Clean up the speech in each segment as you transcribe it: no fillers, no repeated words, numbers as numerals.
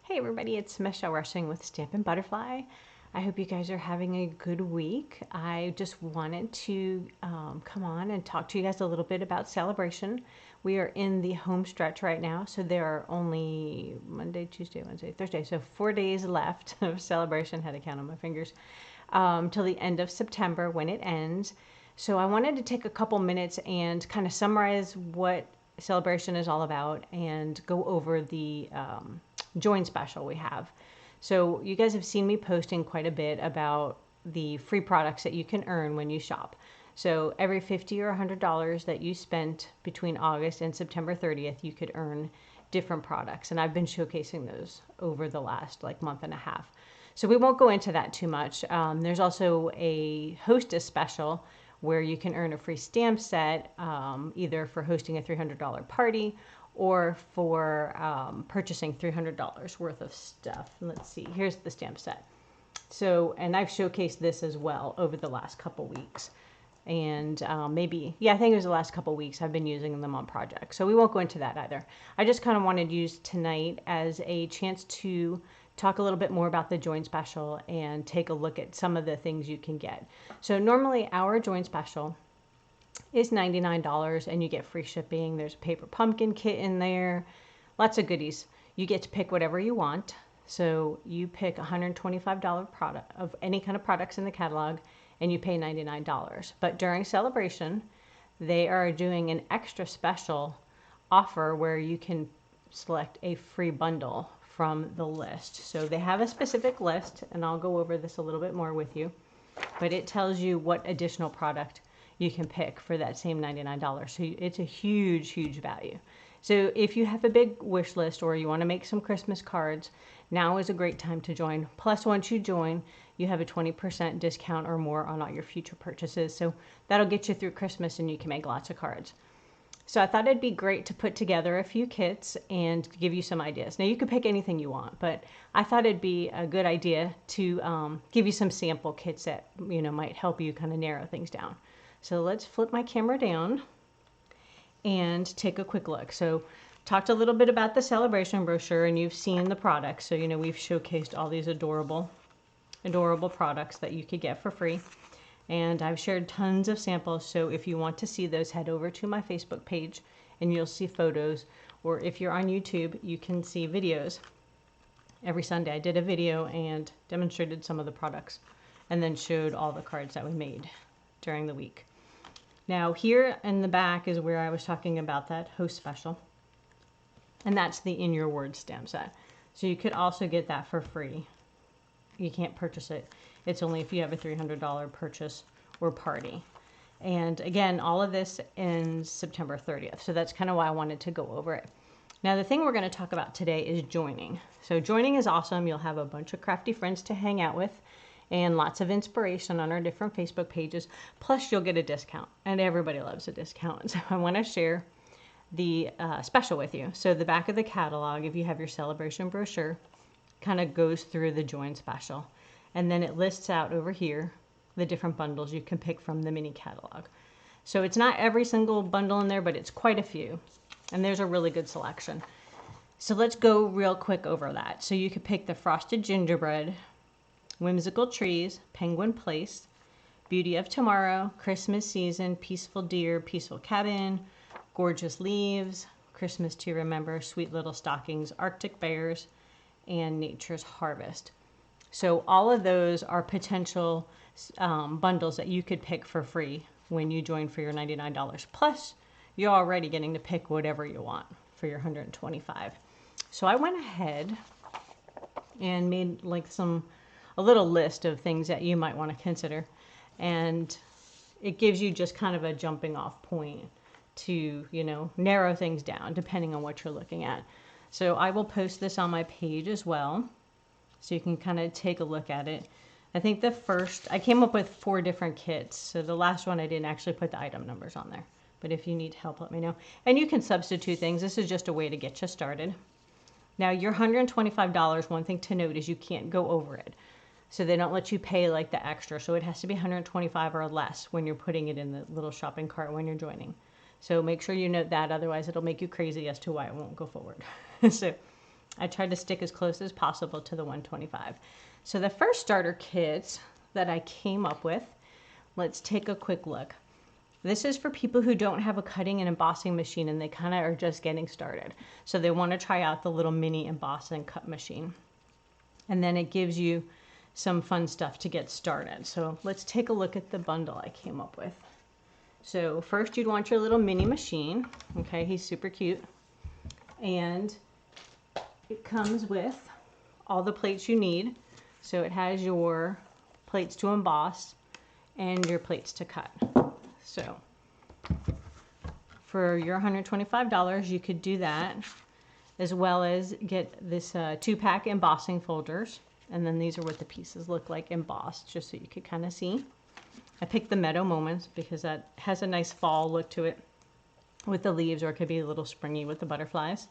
Hey everybody, it's Michelle Rushing with Stampin' Butterfly. I hope you guys are having a good week. I just wanted to come on and talk to you guys a little bit about celebration. We are in the home stretch right now, so there are only Monday, Tuesday, Wednesday, Thursday, so 4 days left of celebration. Had to count on my fingers till the end of September when it ends. So I wanted to take a couple minutes and kind of summarize what celebration is all about and go over the join special we have. So you guys have seen me posting quite a bit about the free products that you can earn when you shop. So every $50 or $100 that you spent between August and September 30th, you could earn different products. And I've been showcasing those over the last month and a half. So we won't go into that too much. There's also a hostess special where you can earn a free stamp set, either for hosting a $300 party or for purchasing $300 worth of stuff. Let's see, here's the stamp set. So, and I've showcased this as well over the last couple weeks. And I think it was the last couple weeks I've been using them on projects. So we won't go into that either. I just kind of wanted to use tonight as a chance to talk a little bit more about the join special and take a look at some of the things you can get. So normally our join special is $99 and you get free shipping. There's a paper pumpkin kit in there, lots of goodies. You get to pick whatever you want. So you pick $125 product of any kind of products in the catalog and you pay $99. But during celebration, they are doing an extra special offer where you can select a free bundle from the list. So they have a specific list, and I'll go over this a little bit more with you, but it tells you what additional product you can pick for that same $99. So it's a huge, huge value. So if you have a big wish list or you want to make some Christmas cards, now is a great time to join. Plus, once you join, you have a 20% discount or more on all your future purchases. So that'll get you through Christmas and you can make lots of cards. So I thought it'd be great to put together a few kits and give you some ideas. Now you could pick anything you want, but I thought it'd be a good idea to give you some sample kits that might help you kind of narrow things down. So let's flip my camera down and take a quick look. So talked a little bit about the celebration brochure, and you've seen the products. So we've showcased all these adorable products that you could get for free. And I've shared tons of samples, so if you want to see those, head over to my Facebook page and you'll see photos, or if you're on YouTube, you can see videos. Every Sunday I did a video and demonstrated some of the products and then showed all the cards that we made during the week. Now here in the back is where I was talking about that host special, and that's the In Your Words stamp set. So you could also get that for free. You can't purchase it. It's only if you have a $300 purchase or party. And again, all of this ends September 30th. So that's kind of why I wanted to go over it. Now, the thing we're going to talk about today is joining. So joining is awesome. You'll have a bunch of crafty friends to hang out with and lots of inspiration on our different Facebook pages. Plus, you'll get a discount. And everybody loves a discount. So I want to share the special with you. So the back of the catalog, if you have your celebration brochure, kind of goes through the join special. And then it lists out over here the different bundles you can pick from the mini catalog. So it's not every single bundle in there, but it's quite a few. And there's a really good selection. So let's go real quick over that. So you could pick the Frosted Gingerbread, Whimsical Trees, Penguin Place, Beauty of Tomorrow, Christmas Season, Peaceful Deer, Peaceful Cabin, Gorgeous Leaves, Christmas to Remember, Sweet Little Stockings, Arctic Bears, and Nature's Harvest. So all of those are potential bundles that you could pick for free when you join for your $99. Plus, you're already getting to pick whatever you want for your $125. So I went ahead and made a little list of things that you might want to consider. And it gives you just kind of a jumping off point to, narrow things down depending on what you're looking at. So I will post this on my page as well, so you can kind of take a look at it. I think I came up with 4 different kits. So the last one I didn't actually put the item numbers on there. But if you need help, let me know. And you can substitute things. This is just a way to get you started. Now your $125, one thing to note is you can't go over it. So they don't let you pay like the extra. So it has to be $125 or less when you're putting it in the little shopping cart when you're joining. So make sure you note that, otherwise it'll make you crazy as to why it won't go forward. So I tried to stick as close as possible to the 125. So the first starter kit that I came up with, let's take a quick look. This is for people who don't have a cutting and embossing machine and they kind of are just getting started. So they want to try out the little mini emboss and cut machine. And then it gives you some fun stuff to get started. So let's take a look at the bundle I came up with. So first you'd want your little mini machine. Okay, he's super cute. And it comes with all the plates you need. So it has your plates to emboss and your plates to cut. So for your $125, you could do that, as well as get this 2-pack embossing folders. And then these are what the pieces look like embossed, just so you could kind of see. I picked the Meadow Moments because that has a nice fall look to it with the leaves, or it could be a little springy with the butterflies.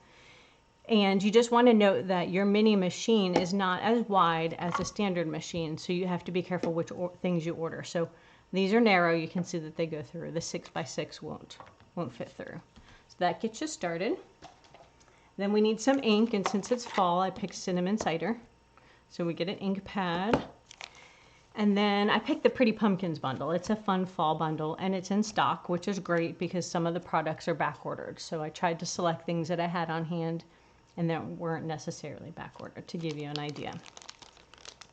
And you just want to note that your mini machine is not as wide as a standard machine, so you have to be careful which things you order. So these are narrow, you can see that they go through. The 6x6 won't fit through. So that gets you started. Then we need some ink, and since it's fall, I picked Cinnamon Cider. So we get an ink pad. And then I picked the Pretty Pumpkins bundle. It's a fun fall bundle, and it's in stock, which is great because some of the products are back ordered. So I tried to select things that I had on hand and that weren't necessarily back ordered, to give you an idea.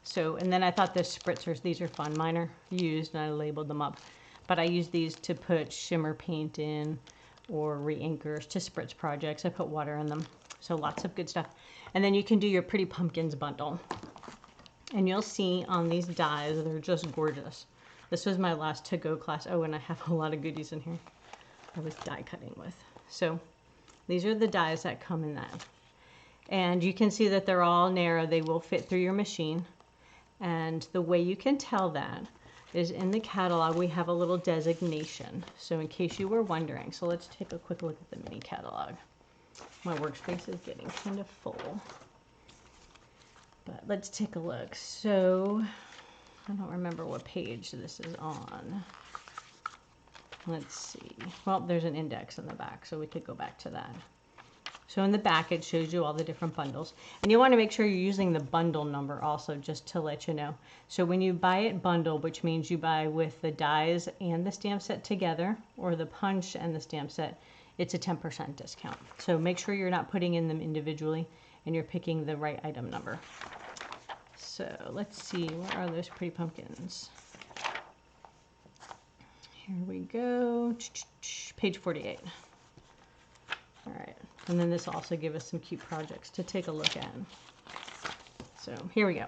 So, and then I thought the Spritzers, these are fun. Mine are used and I labeled them up. But I use these to put shimmer paint in or re-inkers to spritz projects. I put water in them. So lots of good stuff. And then you can do your Pretty Pumpkins bundle. And you'll see on these dies, they're just gorgeous. This was my last to-go class. Oh, and I have a lot of goodies in here I was die cutting with. So these are the dies that come in that. And you can see that they're all narrow. They will fit through your machine. And the way you can tell that is in the catalog, we have a little designation. So in case you were wondering, so let's take a quick look at the mini catalog. My workspace is getting kind of full. But let's take a look. So I don't remember what page this is on. Let's see. Well, there's an index in the back, so we could go back to that. So in the back, it shows you all the different bundles. And you want to make sure you're using the bundle number also, just to let you know. So when you buy it bundled, which means you buy with the dies and the stamp set together, or the punch and the stamp set, it's a 10% discount. So make sure you're not putting in them individually and you're picking the right item number. So let's see, where are those Pretty Pumpkins? Here we go, page 48. All right, and then this will also give us some cute projects to take a look at. So here we go.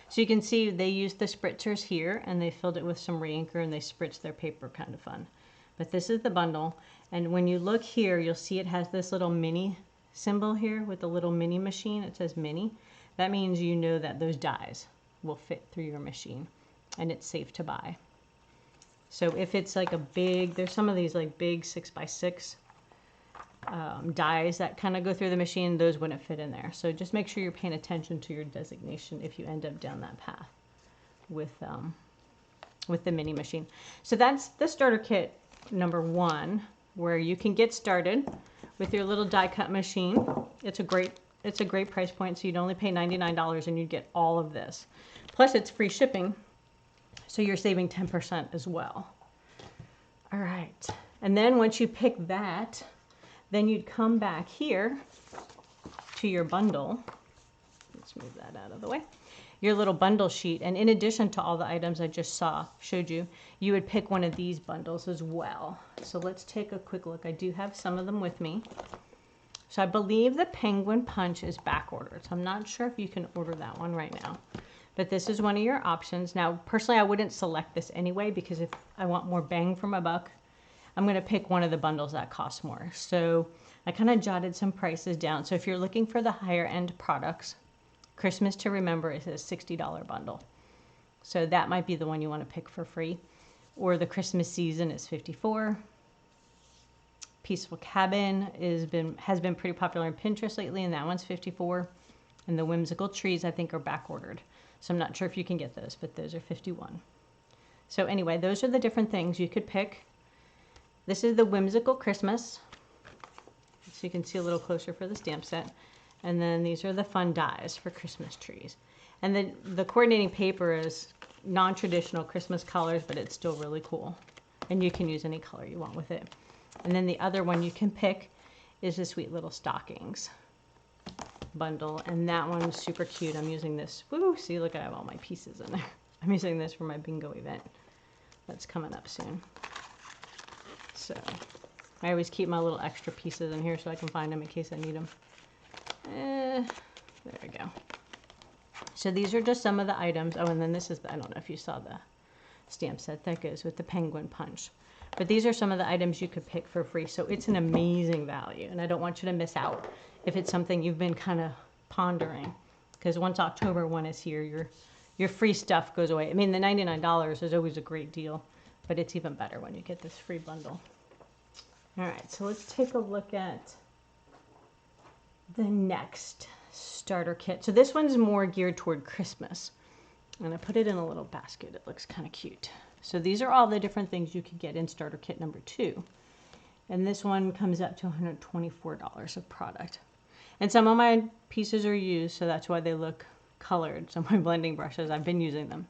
So you can see they used the spritzers here and they filled it with some re-inker and they spritzed their paper, kind of fun. But this is the bundle, and when you look here, you'll see it has this little mini symbol here with the little mini machine. It says mini. That means you know that those dies will fit through your machine and it's safe to buy. So if it's like a big, there's some of these like big 6x6 dies that kind of go through the machine, those wouldn't fit in there. So just make sure you're paying attention to your designation if you end up down that path with the mini machine. So that's the starter kit number 1, where you can get started with your little die cut machine. It's a great price point, so you'd only pay $99 and you'd get all of this. Plus it's free shipping, so you're saving 10% as well. All right, and then once you pick that, then you'd come back here to your bundle. Let's move that out of the way. Your little bundle sheet, and in addition to all the items I just showed you, you would pick one of these bundles as well. So let's take a quick look. I do have some of them with me. So I believe the Penguin Punch is back ordered. So I'm not sure if you can order that one right now. But this is one of your options. Now, personally, I wouldn't select this anyway, because if I want more bang for my buck, I'm going to pick one of the bundles that costs more. So I kind of jotted some prices down. So if you're looking for the higher end products, Christmas to Remember is a $60 bundle. So that might be the one you want to pick for free. Or the Christmas Season is $54. Peaceful Cabin has been pretty popular on Pinterest lately, and that one's $54. And the Whimsical Trees, I think, are back ordered. So I'm not sure if you can get those, but those are $51. So anyway, those are the different things you could pick. This is the Whimsical Christmas. So you can see a little closer for the stamp set. And then these are the fun dies for Christmas trees. And then the coordinating paper is non-traditional Christmas colors, but it's still really cool. And you can use any color you want with it. And then the other one you can pick is the Sweet Little Stockings bundle. And that one's super cute. I'm using this. Woo! See, look, I have all my pieces in there. I'm using this for my bingo event that's coming up soon. So I always keep my little extra pieces in here so I can find them in case I need them. There we go. So these are just some of the items. Oh, and then this is, I don't know if you saw the stamp set that goes with the penguin punch. But these are some of the items you could pick for free. So it's an amazing value. And I don't want you to miss out if it's something you've been kind of pondering. Because once October 1 is here, your free stuff goes away. I mean, the $99 is always a great deal. But it's even better when you get this free bundle. All right, so let's take a look at the next starter kit. So this one's more geared toward Christmas. And I put it in a little basket. It looks kind of cute. So these are all the different things you could get in starter kit number 2. And this one comes up to $124 of product. And some of my pieces are used, so that's why they look colored. So my blending brushes, I've been using them.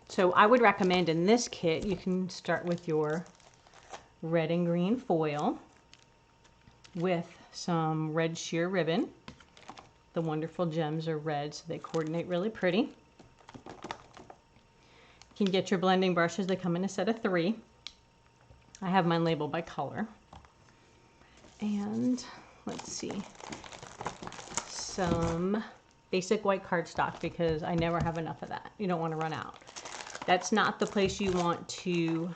So I would recommend in this kit, you can start with your red and green foil with some red sheer ribbon. The wonderful gems are red, so they coordinate really pretty. You can get your blending brushes. They come in a set of 3. I have mine labeled by color. And let's see, some basic white cardstock because I never have enough of that. You don't want to run out. That's not the place you want to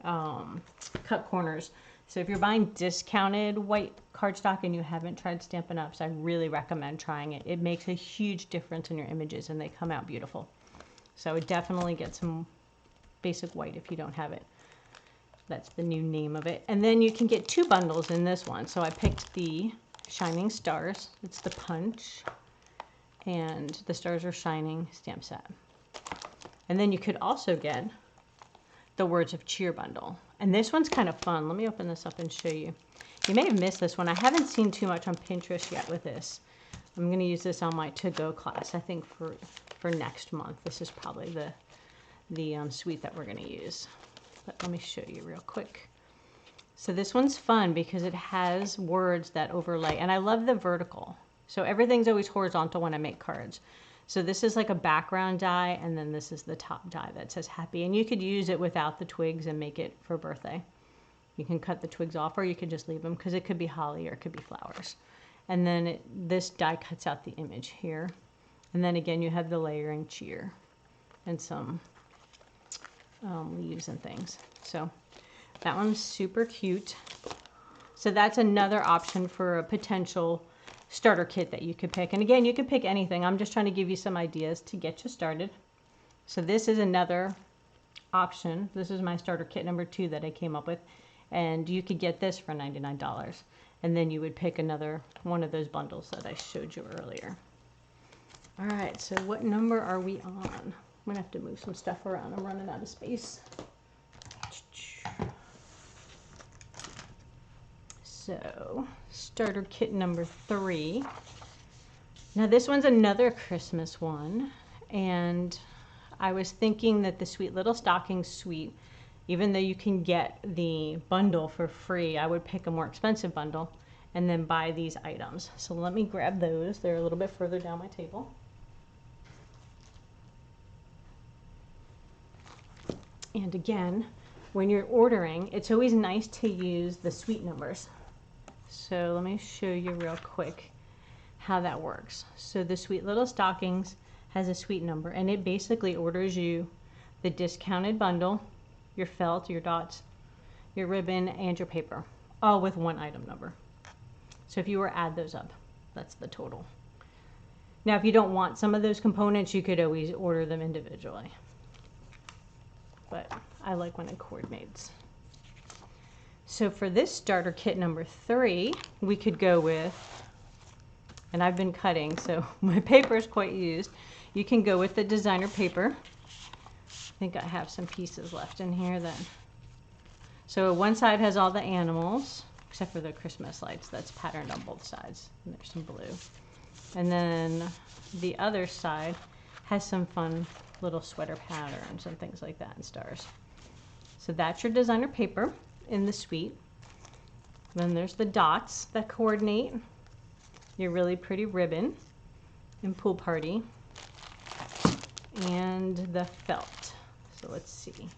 cut corners. So if you're buying discounted white cardstock and you haven't tried Stampin' Ups, I really recommend trying it. It makes a huge difference in your images and they come out beautiful. So I would definitely get some basic white if you don't have it. That's the new name of it. And then you can get 2 bundles in this one. So I picked the Shining Stars. It's the punch and the stars are shining stamp set. And then you could also get the Words of Cheer bundle. And this one's kind of fun. Let me open this up and show you. You may have missed this one. I haven't seen too much on Pinterest yet with this. I'm going to use this on my to-go class, I think, for next month. This is probably the suite that we're going to use. But let me show you real quick. So this one's fun because it has words that overlay. And I love the vertical. So everything's always horizontal when I make cards. So this is like a background die, and then this is the top die that says happy. And you could use it without the twigs and make it for birthday. You can cut the twigs off, or you could just leave them because it could be holly or it could be flowers. And then this die cuts out the image here. And then again, you have the layering cheer and some leaves and things. So that one's super cute. So that's another option for a potential starter kit that you could pick. And again, you could pick anything. I'm just trying to give you some ideas to get you started. So this is another option. This is my starter kit number 2 that I came up with. And you could get this for $99. And then you would pick another one of those bundles that I showed you earlier. All right, so what number are we on? I'm gonna have to move some stuff around. I'm running out of space. So, starter kit number 3. Now this one's another Christmas one, and I was thinking that the Sweet Little Stockings suite, even though you can get the bundle for free, I would pick a more expensive bundle and then buy these items. So let me grab those. They're a little bit further down my table. And again, when you're ordering, it's always nice to use the suite numbers. So let me show you real quick how that works. So the Sweet Little Stockings has a suite number, and it basically orders you the discounted bundle, your felt, your dots, your ribbon, and your paper, all with one item number. So if you were to add those up, that's the total. Now, if you don't want some of those components, you could always order them individually. But I like when it coordinates. So for this starter kit number 3, we could go with, and I've been cutting, so my paper is quite used. You can go with the designer paper. I think I have some pieces left in here then. So one side has all the animals, except for the Christmas lights. That's patterned on both sides. And there's some blue. And then the other side has some fun little sweater patterns and things like that and stars. So that's your designer paper in the suite. Then there's the dots that coordinate your really pretty ribbon in Pool Party, and the felt. So let's see,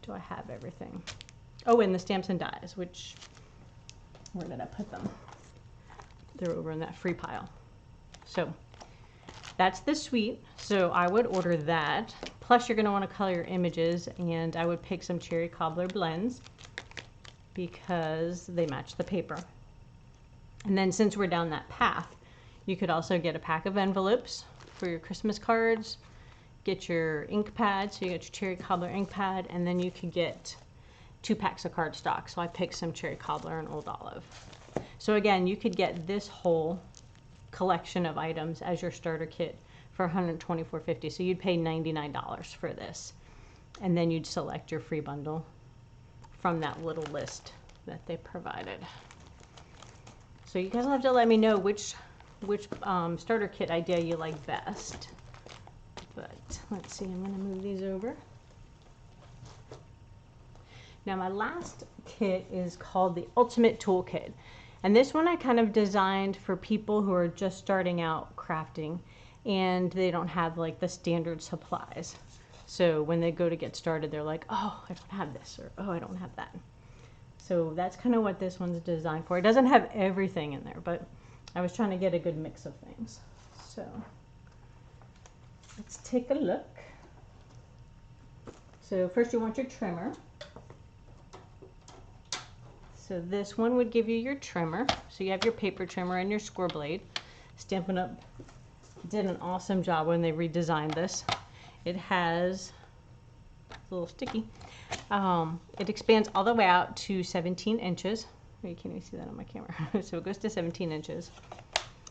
do I have everything? Oh, and the stamps and dies, which, where did I put them? They're over in that free pile. So that's the suite. So I would order that. Plus you're going to want to color your images, and I would pick some cherry cobbler blends because they match the paper. And then since we're down that path, you could also get a pack of envelopes for your Christmas cards, get your ink pad, so you get your cherry cobbler ink pad, and then you could get 2 packs of cardstock. So I picked some cherry cobbler and old olive. So again, you could get this whole collection of items as your starter kit for $124.50. So you'd pay $99 for this, and then you'd select your free bundle from that little list that they provided. So you guys will have to let me know which starter kit idea you like best. But let's see, I'm going to move these over. Now my last kit is called the Ultimate Toolkit. And this one I kind of designed for people who are just starting out crafting and they don't have like the standard supplies. So when they go to get started, they're like, oh, I don't have this, or oh, I don't have that. So that's kind of what this one's designed for. It doesn't have everything in there, but I was trying to get a good mix of things. So let's take a look. So first you want your trimmer. So this one would give you your trimmer. So you have your paper trimmer and your score blade. Stampin' Up! Did an awesome job when they redesigned this. It has, it's a little sticky. It expands all the way out to 17 inches. You can't even see that on my camera. So it goes to 17 inches.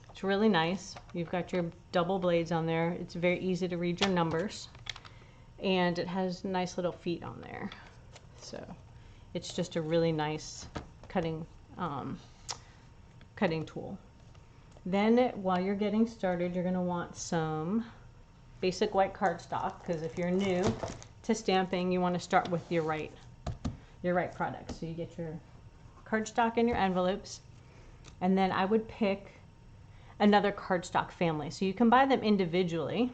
It's really nice. You've got your double blades on there. It's very easy to read your numbers. And it has nice little feet on there. So it's just a really nice cutting tool. Then while you're getting started, you're going to want some basic white cardstock, because if you're new to stamping, you want to start with your right product. So you get your cardstock and your envelopes, and then I would pick another cardstock family. So you can buy them individually,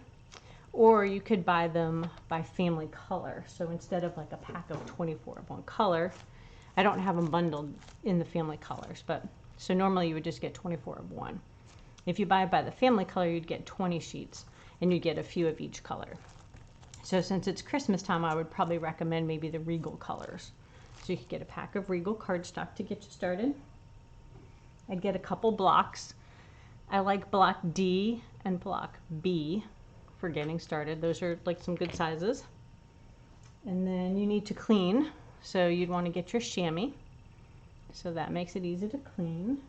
or you could buy them by family color. So instead of like a pack of 24 of one color, I don't have them bundled in the family colors, but so normally you would just get 24 of one. If you buy it by the family color, you'd get 20 sheets, and you'd get a few of each color. So since it's Christmas time, I would probably recommend maybe the Regal colors. So you could get a pack of Regal cardstock to get you started. I'd get a couple blocks. I like block D and block B for getting started. Those are like some good sizes. And then you need to clean. So you'd want to get your chamois. So that makes it easy to clean.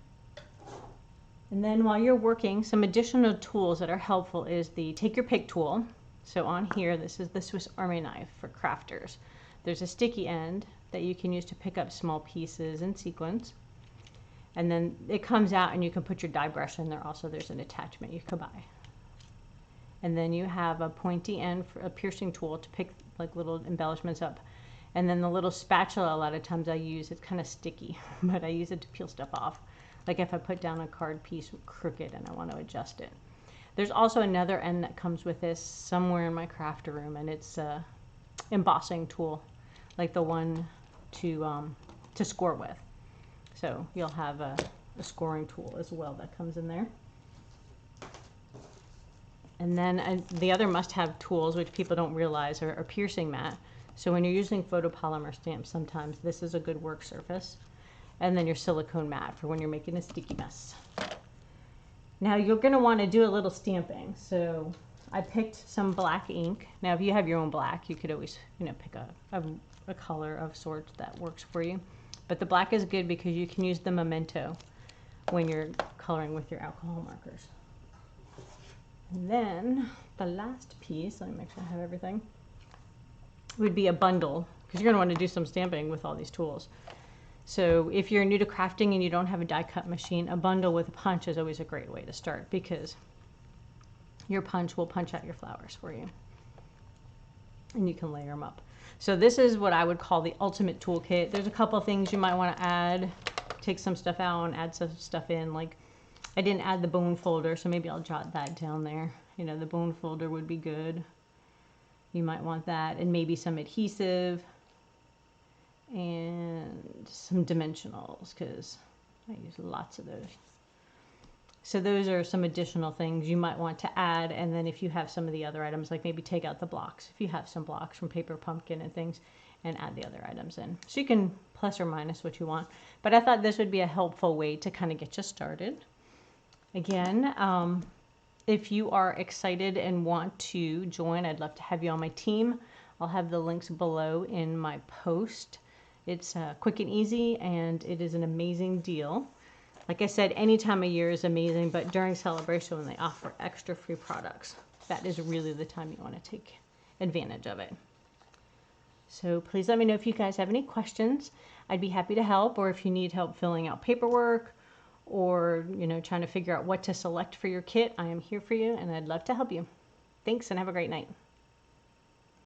And then while you're working, some additional tools that are helpful is the Take Your Pick tool. So on here, this is the Swiss Army knife for crafters. There's a sticky end that you can use to pick up small pieces and sequins. And then it comes out and you can put your die brush in there. Also, there's an attachment you could buy. And then you have a pointy end for a piercing tool to pick like little embellishments up. And then the little spatula, a lot of times I use, it's kind of sticky, but I use it to peel stuff off. Like if I put down a card piece crooked and I want to adjust it. There's also another end that comes with this somewhere in my craft room, and it's a embossing tool, like the one to score with. So you'll have a scoring tool as well that comes in there. And then the other must-have tools, which people don't realize, are a piercing mat. So when you're using photopolymer stamps, sometimes this is a good work surface. And then your silicone mat for when you're making a sticky mess. Now you're going to want to do a little stamping. So I picked some black ink. Now if you have your own black, you could always pick a color of sorts that works for you. But the black is good because you can use the Memento when you're coloring with your alcohol markers. And then the last piece, let me make sure I have everything, would be a bundle, because you're going to want to do some stamping with all these tools. So if you're new to crafting and you don't have a die cut machine, a bundle with a punch is always a great way to start, because your punch will punch out your flowers for you. And you can layer them up. So this is what I would call the ultimate toolkit. There's a couple of things you might want to add. Take some stuff out and add some stuff in. Like, I didn't add the bone folder, so maybe I'll jot that down there. You know, the bone folder would be good. You might want that, and maybe some adhesive and some dimensionals, because I use lots of those. So those are some additional things you might want to add. And then if you have some of the other items, like maybe take out the blocks, if you have some blocks from Paper Pumpkin and things, and add the other items in. So you can plus or minus what you want. But I thought this would be a helpful way to kind of get you started. Again, if you are excited and want to join, I'd love to have you on my team. I'll have the links below in my post. It's quick and easy, and it is an amazing deal. Like I said, any time of year is amazing, but during celebration when they offer extra free products, that is really the time you want to take advantage of it. So please let me know if you guys have any questions. I'd be happy to help, or if you need help filling out paperwork, or trying to figure out what to select for your kit, I am here for you, and I'd love to help you. Thanks, and have a great night.